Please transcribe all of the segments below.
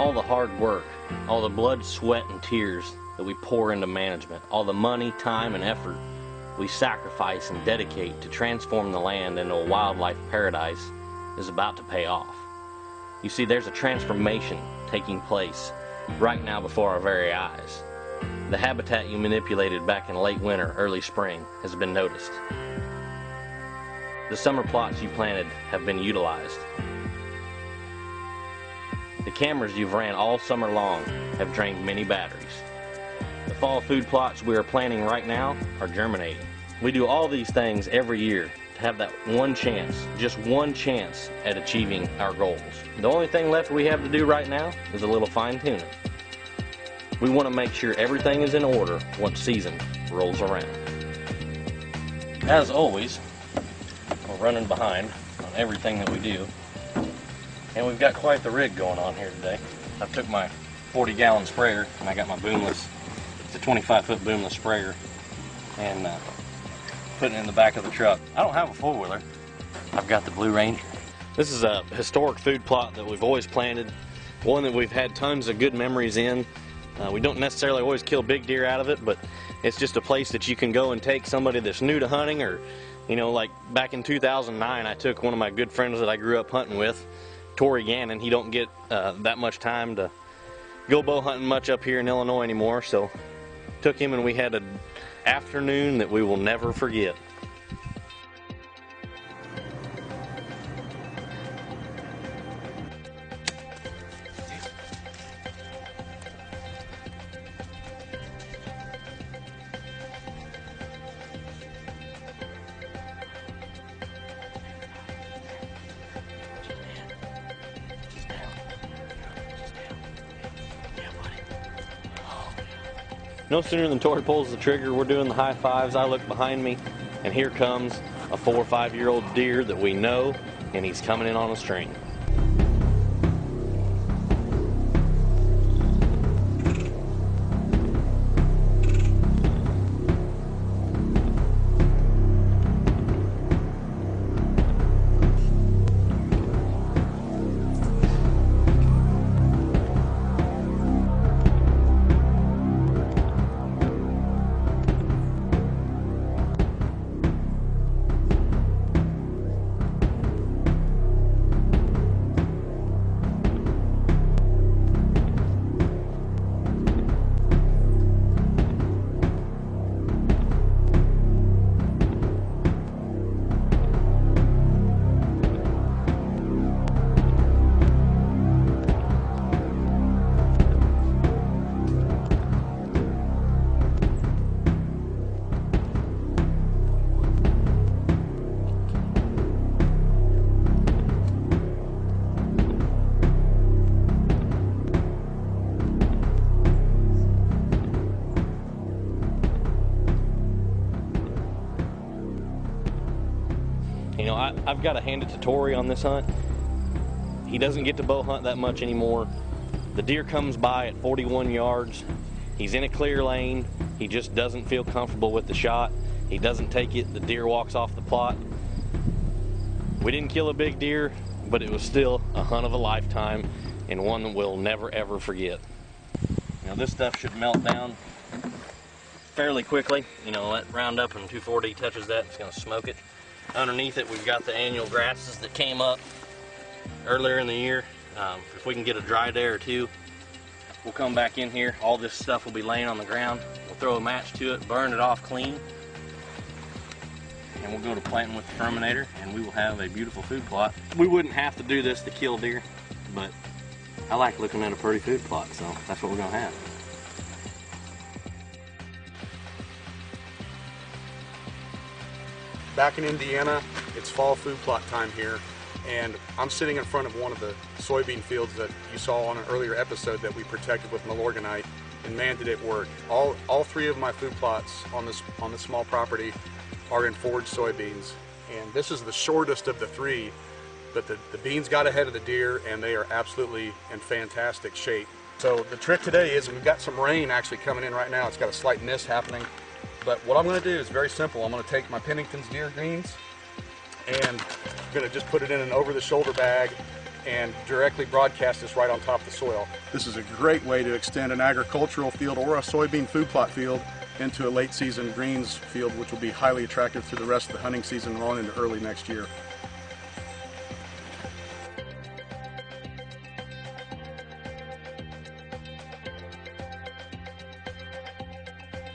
all the hard work, all the blood, sweat, and tears that we pour into management, all the money, time, and effort we sacrifice and dedicate to transform the land into a wildlife paradise is about to pay off. You see, there's a transformation taking place right now before our very eyes. The habitat you manipulated back in late winter, early spring has been noticed. The summer plots you planted have been utilized. The cameras you've ran all summer long have drained many batteries. The fall food plots we are planting right now are germinating. We do all these things every year to have that one chance, just one chance at achieving our goals. The only thing left we have to do right now is a little fine-tuning. We want to make sure everything is in order once season rolls around. As always, we're running behind on everything that we do. And we've got quite the rig going on here today. I took my 40-gallon sprayer and I got my boomless, it's a 25-foot boomless sprayer, and putting it in the back of the truck. I don't have a four-wheeler. I've got the Blue Ranger. This is a historic food plot that we've always planted, one that we've had tons of good memories in. We don't necessarily always kill big deer out of it, but it's just a place that you can go and take somebody that's new to hunting, or, you know, like back in 2009, I took one of my good friends that I grew up hunting with, Tori Gannon. He don't get that much time to go bow hunting much up here in Illinois anymore, so took him and we had an afternoon that we will never forget. No sooner than Tori pulls the trigger, we're doing the high fives. I look behind me, and here comes a 4 or 5 year old deer that we know, and he's coming in on a string. You know, I've got to hand it to Tori on this hunt. He doesn't get to bow hunt that much anymore. The deer comes by at 41 yards. He's in a clear lane. He just doesn't feel comfortable with the shot. He doesn't take it. The deer walks off the plot. We didn't kill a big deer, but it was still a hunt of a lifetime, and one that we'll never ever forget. Now this stuff should melt down fairly quickly. You know, that Roundup and 2,4-D touches that, it's going to smoke it. Underneath it, we've got the annual grasses that came up earlier in the year. If we can get a dry day or two, we'll come back in here. All this stuff will be laying on the ground. We'll throw a match to it, burn it off clean, and we'll go to planting with the Firminator, and we will have a beautiful food plot. We wouldn't have to do this to kill deer, but I like looking at a pretty food plot, so that's what we're going to have. Back in Indiana, it's fall food plot time here, and I'm sitting in front of one of the soybean fields that you saw on an earlier episode that we protected with Milorganite, and man, did it work. All three of my food plots on this small property are in forage soybeans, and this is the shortest of the three, but the beans got ahead of the deer, and they are absolutely in fantastic shape. So the trick today is we've got some rain actually coming in right now. It's got a slight mist happening. But what I'm going to do is very simple. I'm going to take my Pennington Deer Greens and I'm going to just put it in an over-the-shoulder bag and directly broadcast this right on top of the soil. This is a great way to extend an agricultural field or a soybean food plot field into a late season greens field, which will be highly attractive through the rest of the hunting season and on into early next year.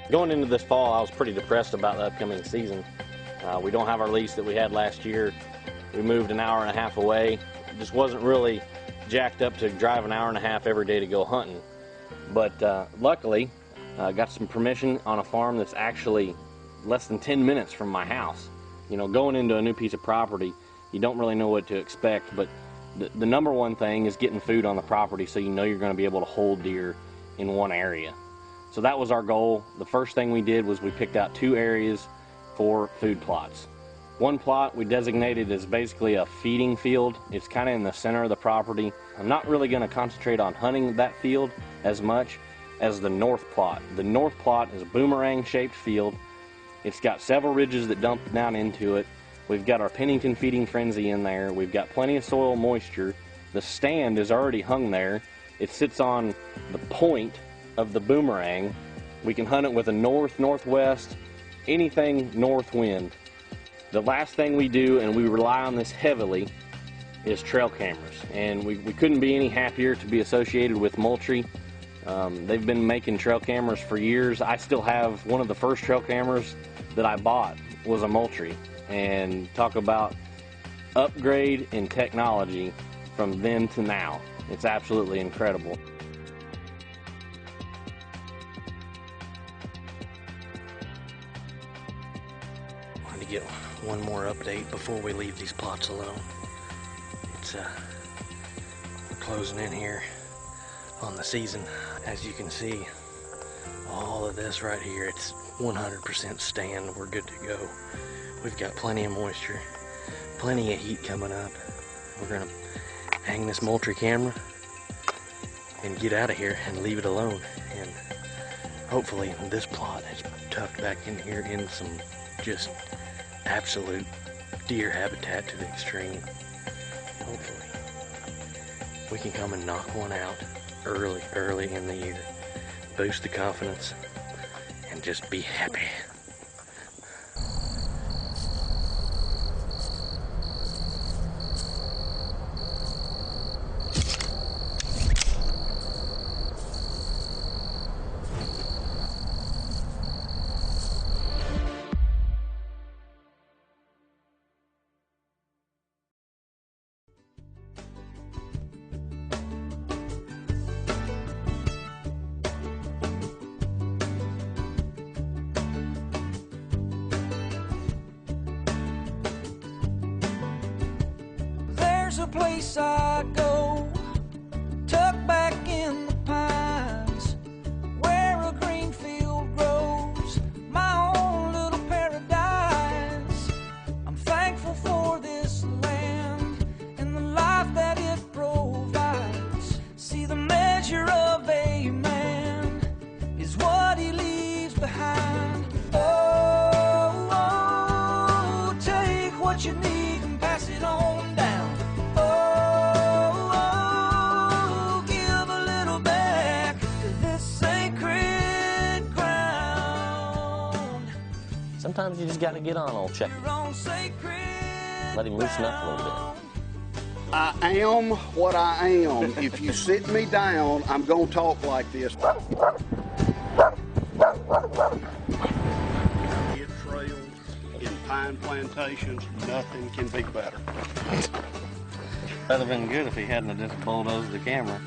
Going into this fall, I was pretty depressed about the upcoming season. We don't have our lease that we had last year. We moved an hour and a half away. It just wasn't really jacked up to drive an hour and a half every day to go hunting. But luckily, I got some permission on a farm that's actually less than 10 minutes from my house. You know, going into a new piece of property, you don't really know what to expect, but the number one thing is getting food on the property so you know you're going to be able to hold deer in one area. So that was our goal. The first thing we did was we picked out 2 areas for food plots. One plot we designated as basically a feeding field. It's kind of in the center of the property. I'm not really going to concentrate on hunting that field as much as the north plot. The north plot is a boomerang shaped field. It's got several ridges that dump down into it. We've got our Pennington feeding frenzy in there. We've got plenty of soil moisture. The stand is already hung there. It sits on the point of the boomerang. We can hunt it with a north, northwest, anything north wind. The last thing we do, and we rely on this heavily, is trail cameras. And we couldn't be any happier to be associated with Moultrie. They've been making trail cameras for years. I still have one of the first trail cameras that I bought was a Moultrie. And talk about upgrade in technology from then to now. It's absolutely incredible. Wanted to get one more update before we leave these plots alone. It's we're closing in here on the season. As you can see, all of this right here, it's 100% stand. We're good to go. We've got plenty of moisture, plenty of heat coming up. We're gonna hang this Moultrie camera and get out of here and leave it alone. And hopefully this plot is tucked back in here in some just absolute deer habitat to the extreme. Hopefully we can come and knock one out early in the year, boost the confidence, and just be happy. There's a place I go, tucked back in the pines, where a green field grows, my own little paradise. I'm thankful for this land and the life that it provides. See, the measure of a man is what he leaves behind. Oh, oh, take what you need and pass it on down. Sometimes you just got to get on old Checker. Let him loosen up a little bit. I am what I am. If you sit me down, I'm going to talk like this. In trails, in pine plantations, nothing can be better. That'd have been good if he hadn't just bulldozed the camera.